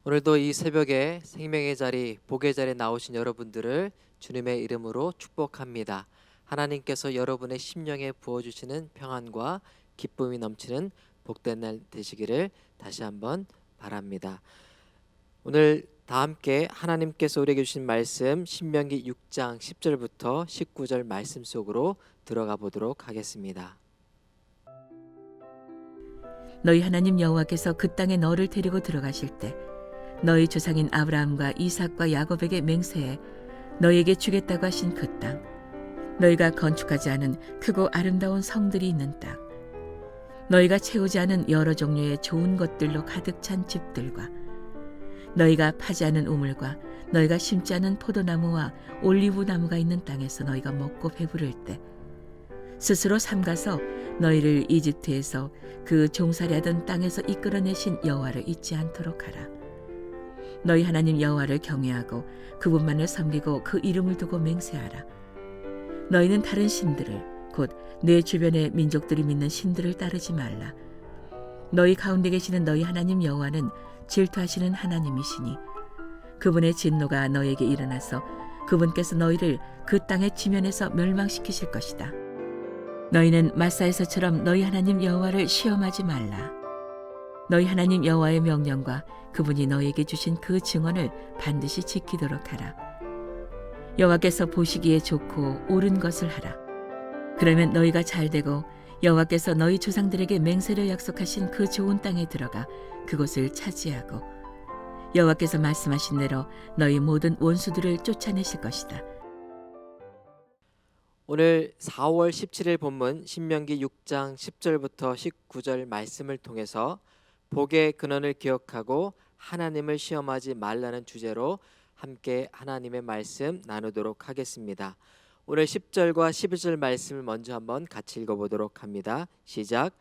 오늘도 이 새벽에 생명의 자리, 복의 자리에 나오신 여러분들을 주님의 이름으로 축복합니다. 하나님께서 여러분의 심령에 부어주시는 평안과 기쁨이 넘치는 복된 날 되시기를 다시 한번 바랍니다. 오늘 다 함께 하나님께서 우리에게 주신 말씀 신명기 6장 10절부터 19절 말씀 속으로 들어가 보도록 하겠습니다. 너희 하나님 여호와께서 그 땅에 너를 데리고 들어가실 때 너희 조상인 아브라함과 이삭과 야곱에게 맹세해 너희에게 주겠다고 하신 그 땅, 너희가 건축하지 않은 크고 아름다운 성들이 있는 땅, 너희가 채우지 않은 여러 종류의 좋은 것들로 가득 찬 집들과 너희가 파지 않은 우물과 너희가 심지 않은 포도나무와 올리브 나무가 있는 땅에서 너희가 먹고 배부를 때 스스로 삼가서 너희를 이집트에서 그 종살이하던 땅에서 이끌어내신 여호와를 잊지 않도록 하라. 너희 하나님 여호와를 경외하고 그분만을 섬기고 그 이름을 두고 맹세하라. 너희는 다른 신들을 곧 내 주변의 민족들이 믿는 신들을 따르지 말라. 너희 가운데 계시는 너희 하나님 여호와는 질투하시는 하나님이시니 그분의 진노가 너희에게 일어나서 그분께서 너희를 그 땅의 지면에서 멸망시키실 것이다. 너희는 마사에서처럼 너희 하나님 여호와를 시험하지 말라. 너희 하나님 여호와의 명령과 그분이 너희에게 주신 그 증언을 반드시 지키도록 하라. 여호와께서 보시기에 좋고 옳은 것을 하라. 그러면 너희가 잘되고 여호와께서 너희 조상들에게 맹세로 약속하신 그 좋은 땅에 들어가 그곳을 차지하고 여호와께서 말씀하신 대로 너희 모든 원수들을 쫓아내실 것이다. 오늘 4월 17일 본문 신명기 6장 10절부터 19절 말씀을 통해서 복의 근원을 기억하고 하나님을 시험하지 말라는 주제로 함께 하나님의 말씀 나누도록 하겠습니다. 오늘 10절과 11절 말씀을 먼저 한번 같이 읽어보도록 합니다. 시작.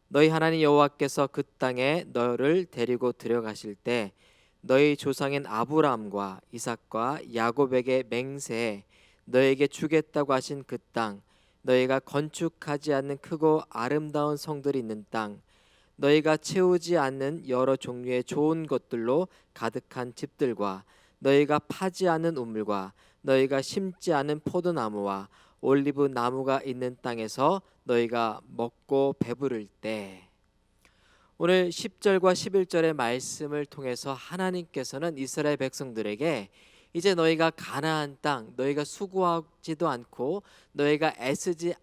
너희 하나님 여호와께서 그 땅에 너를 데리고 들어가실 때 너희 조상인 아브라함과 이삭과 야곱에게 맹세해 너에게 주겠다고 하신 그 땅, 너희가 건축하지 않는 크고 아름다운 성들이 있는 땅, 너희가 채우지 않는 여러 종류의 좋은 것들로 가득한 집들과 너희가 파지 않은 우물과 너희가 심지 않은 포도나무와 올리브 나무가 있는 땅에서 너희가 먹고 배부를 때. 오늘 10절과 11절의 말씀을 통해서 하나님께서는 이스라엘 백성들에게 이제 너희가 가나안 땅, 너희가 수고하지도 않고 너희가 애쓰지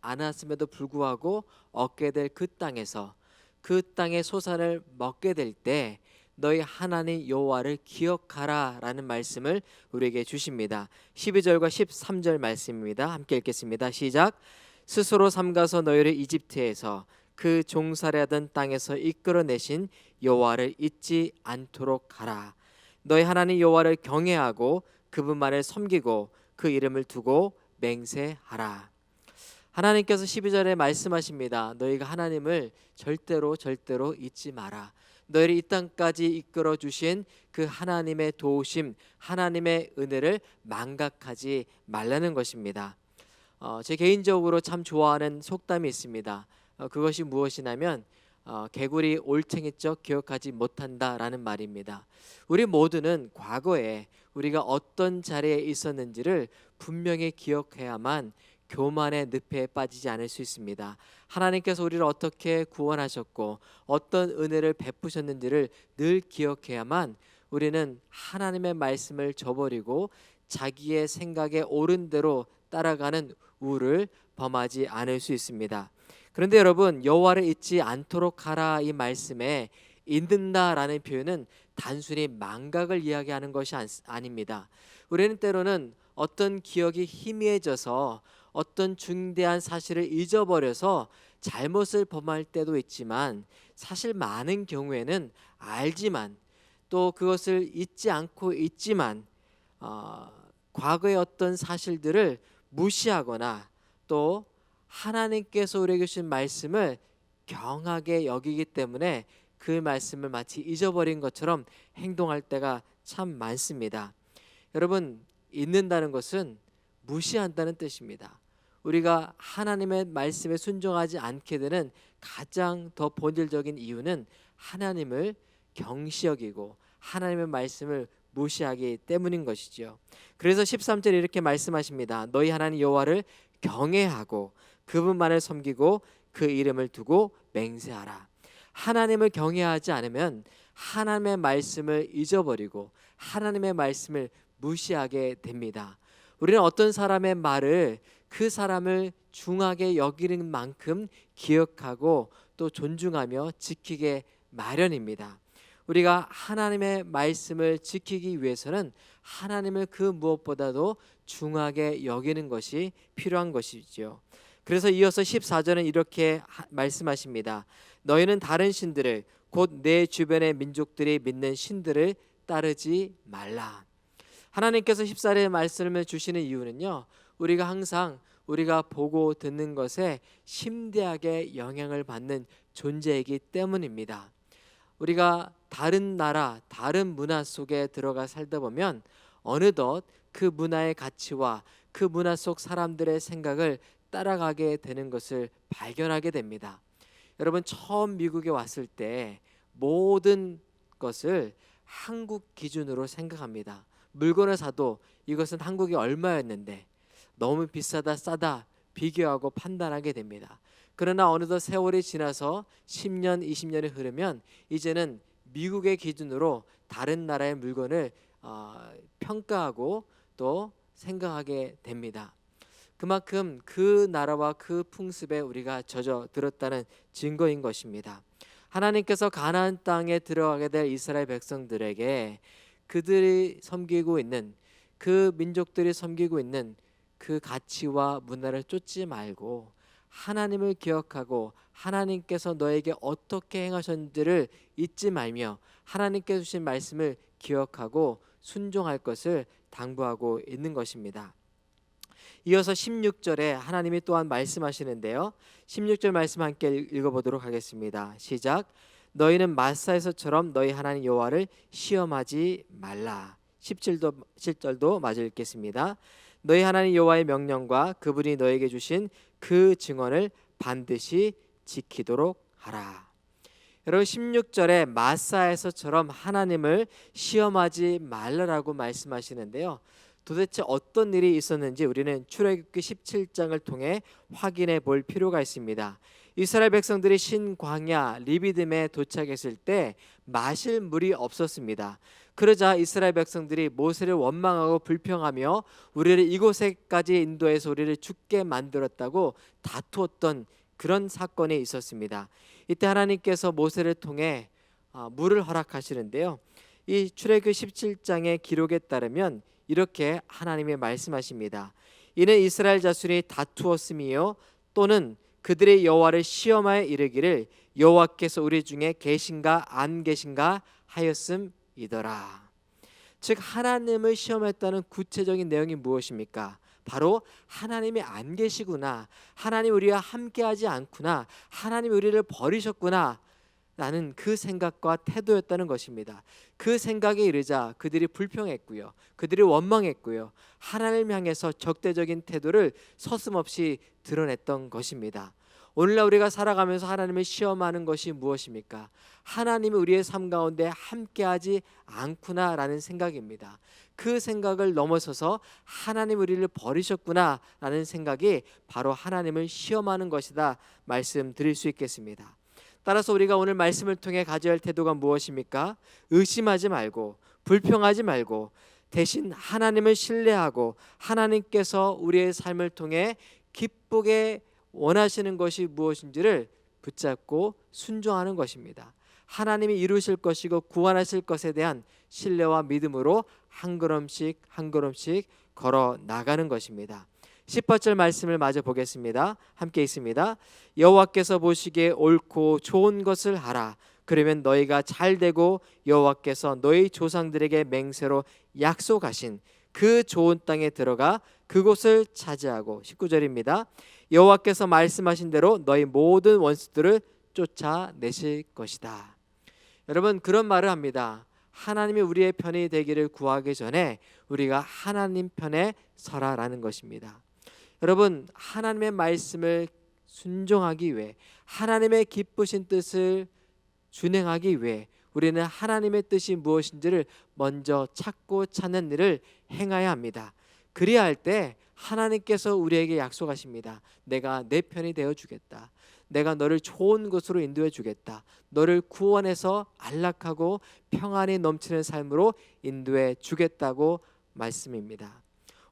않았음에도 불구하고 얻게 될 그 땅에서 그 땅의 소산을 먹게 될 때 너희 하나님 여호와를 기억하라라는 말씀을 우리에게 주십니다. 12절과 13절 말씀입니다. 함께 읽겠습니다. 시작. 스스로 삼가서 너희를 이집트에서 그 종살이하던 땅에서 이끌어내신 여호와를 잊지 않도록 하라. 너희 하나님 여호와를 경외하고 그분만을 섬기고 그 이름을 두고 맹세하라. 하나님께서 12절에 말씀하십니다. 너희가 하나님을 절대로 잊지 마라. 너희를 이 땅까지 이끌어 주신 그 하나님의 도우심, 하나님의 은혜를 망각하지 말라는 것입니다. 제 개인적으로 참 좋아하는 속담이 있습니다. 그것이 무엇이냐면 개구리 올챙이적 기억하지 못한다라는 말입니다. 우리 모두는 과거에 우리가 어떤 자리에 있었는지를 분명히 기억해야만 교만의 늪에 빠지지 않을 수 있습니다. 하나님께서 우리를 어떻게 구원하셨고 어떤 은혜를 베푸셨는지를 늘 기억해야만 우리는 하나님의 말씀을 저버리고 자기의 생각에 옳은 대로 따라가는 우를 범하지 않을 수 있습니다. 그런데 여러분, 여호와를 잊지 않도록 하라 이 말씀에 잊는다라는 표현은 단순히 망각을 이야기하는 것이 아닙니다. 우리는 때로는 어떤 기억이 희미해져서 어떤 중대한 사실을 잊어버려서 잘못을 범할 때도 있지만 사실 많은 경우에는 알지만 또 그것을 잊지 않고 있지만 과거의 어떤 사실들을 무시하거나 또 하나님께서 우리에게 주신 말씀을 경하게 여기기 때문에 그 말씀을 마치 잊어버린 것처럼 행동할 때가 참 많습니다. 여러분, 잊는다는 것은 무시한다는 뜻입니다. 우리가 하나님의 말씀에 순종하지 않게 되는 가장 더 본질적인 이유는 하나님을 경시 여기고 하나님의 말씀을 무시하기 때문인 것이죠. 그래서 13절에 이렇게 말씀하십니다. 너희 하나님 여호와를 경외하고 그분만을 섬기고 그 이름을 두고 맹세하라. 하나님을 경외하지 않으면 하나님의 말씀을 잊어버리고 하나님의 말씀을 무시하게 됩니다. 우리는 어떤 사람의 말을 그 사람을 중하게 여기는 만큼 기억하고 또 존중하며 지키게 마련입니다. 우리가 하나님의 말씀을 지키기 위해서는 하나님을 그 무엇보다도 중하게 여기는 것이 필요한 것이죠. 그래서 이어서 14절은 이렇게 말씀하십니다. 너희는 다른 신들을 곧 내 주변의 민족들이 믿는 신들을 따르지 말라. 하나님께서 14절의 말씀을 주시는 이유는요, 우리가 항상 우리가 보고 듣는 것에 심대하게 영향을 받는 존재이기 때문입니다. 우리가 다른 나라, 다른 문화 속에 들어가 살다 보면 어느덧 그 문화의 가치와 그 문화 속 사람들의 생각을 따라가게 되는 것을 발견하게 됩니다. 여러분, 처음 미국에 왔을 때 모든 것을 한국 기준으로 생각합니다. 물건을 사도 이것은 한국이 얼마였는데 너무 비싸다 싸다 비교하고 판단하게 됩니다. 그러나 어느덧 세월이 지나서 10년 20년이 흐르면 이제는 미국의 기준으로 다른 나라의 물건을 평가하고 또 생각하게 됩니다. 그만큼 그 나라와 그 풍습에 우리가 젖어들었다는 증거인 것입니다. 하나님께서 가나안 땅에 들어가게 될 이스라엘 백성들에게 그들이 섬기고 있는 그 민족들이 섬기고 있는 그 가치와 문화를 쫓지 말고 하나님을 기억하고 하나님께서 너에게 어떻게 행하셨는지를 잊지 말며 하나님께서 주신 말씀을 기억하고 순종할 것을 당부하고 있는 것입니다. 이어서 16절에 하나님이 또한 말씀하시는데요. 16절 말씀 함께 읽어보도록 하겠습니다. 시작. 너희는 마사에서처럼 너희 하나님 여호와를 시험하지 말라. 17절도 마저 읽겠습니다. 너희 하나님 여호와의 명령과 그분이 너에게 주신 그 증언을 반드시 지키도록 하라. 여러분, 16절에 마사에서처럼 하나님을 시험하지 말라라고 말씀하시는데요. 도대체 어떤 일이 있었는지 우리는 출애굽기 17장을 통해 확인해 볼 필요가 있습니다. 이스라엘 백성들이 신광야 리비딤에 도착했을 때 마실 물이 없었습니다. 그러자 이스라엘 백성들이 모세를 원망하고 불평하며 우리를 이곳에까지 인도해서 우리를 죽게 만들었다고 다투었던 그런 사건이 있었습니다. 이때 하나님께서 모세를 통해 물을 허락하시는데요. 이 출애굽기 17장의 기록에 따르면 이렇게 하나님이 말씀하십니다. 이는 이스라엘 자손이 다투었음이요 또는 그들의 여호와를 시험하여 이르기를 여호와께서 우리 중에 계신가 안 계신가 하였음이더라. 즉 하나님을 시험했다는 구체적인 내용이 무엇입니까? 바로 하나님이 안 계시구나, 하나님 우리와 함께하지 않구나, 하나님 우리를 버리셨구나 라는 그 생각과 태도였다는 것입니다. 그 생각에 이르자 그들이 불평했고요, 그들이 원망했고요, 하나님을 향해서 적대적인 태도를 서슴없이 드러냈던 것입니다. 오늘날 우리가 살아가면서 하나님을 시험하는 것이 무엇입니까? 하나님이 우리의 삶 가운데 함께하지 않구나라는 생각입니다. 그 생각을 넘어서서 하나님 우리를 버리셨구나 라는 생각이 바로 하나님을 시험하는 것이다 말씀드릴 수 있겠습니다. 따라서 우리가 오늘 말씀을 통해 가져야 할 태도가 무엇입니까? 의심하지 말고 불평하지 말고 대신 하나님을 신뢰하고 하나님께서 우리의 삶을 통해 기쁘게 원하시는 것이 무엇인지를 붙잡고 순종하는 것입니다. 하나님이 이루실 것이고 구원하실 것에 대한 신뢰와 믿음으로 한 걸음씩 한 걸음씩 걸어 나가는 것입니다. 18절 말씀을 마저 보겠습니다. 함께 있습니다. 여호와께서 보시기에 옳고 좋은 것을 하라. 그러면 너희가 잘되고 여호와께서 너희 조상들에게 맹세로 약속하신 그 좋은 땅에 들어가 그곳을 차지하고 19절입니다. 여호와께서 말씀하신 대로 너희 모든 원수들을 쫓아내실 것이다. 여러분, 그런 말을 합니다. 하나님이 우리의 편이 되기를 구하기 전에 우리가 하나님 편에 서라라는 것입니다. 여러분, 하나님의 말씀을 순종하기 위해 하나님의 기쁘신 뜻을 준행하기 위해 우리는 하나님의 뜻이 무엇인지를 먼저 찾고 찾는 일을 행해야 합니다. 그리야 할 때 하나님께서 우리에게 약속하십니다. 내가 내 편이 되어 주겠다. 내가 너를 좋은 곳으로 인도해 주겠다. 너를 구원해서 안락하고 평안이 넘치는 삶으로 인도해 주겠다고 말씀입니다.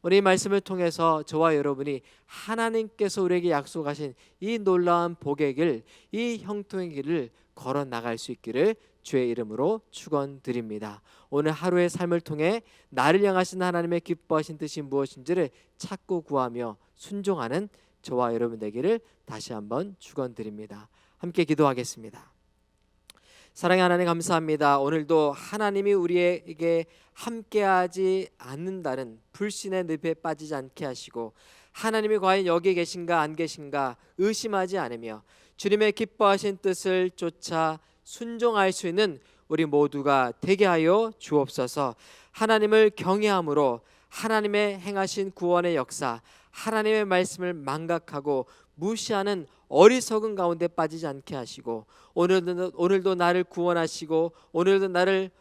오늘 이 말씀을 통해서 저와 여러분이 하나님께서 우리에게 약속하신 이 놀라운 복의 길, 이 형통의 길을 걸어 나갈 수 있기를 주의 이름으로 축원드립니다. 오늘 하루의 삶을 통해 나를 향하신 하나님의 기뻐하신 뜻이 무엇인지를 찾고 구하며 순종하는 저와 여러분 되기를 다시 한번 축원드립니다. 함께 기도하겠습니다. 사랑의 하나님 감사합니다. 오늘도 하나님이 우리에게 함께하지 않는다는 불신의 늪에 빠지지 않게 하시고 하나님이 과연 여기 계신가 안 계신가 의심하지 않으며 주님의 기뻐하신 뜻을 쫓아 순종할 수 있는 우리 모두가 되게 하여 주옵소서. 하나님을 경외함으로 하나님의 행하신 구원의 역사, 하나님의 말씀을 망각하고 무시하는 어리석은 가운데 빠지지 않게 하시고 오늘도 나를 구원하시고 오늘도 나를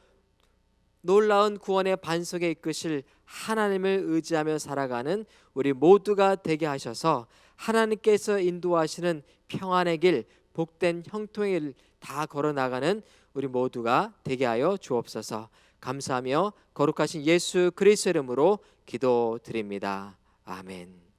놀라운 구원의 반석에 이끄실 하나님을 의지하며 살아가는 우리 모두가 되게 하셔서 하나님께서 인도하시는 평안의 길, 복된 형통의 길 다 걸어 나가는 우리 모두가 되게 하여 주옵소서. 감사하며 거룩하신 예수 그리스도 이름으로 기도드립니다. 아멘.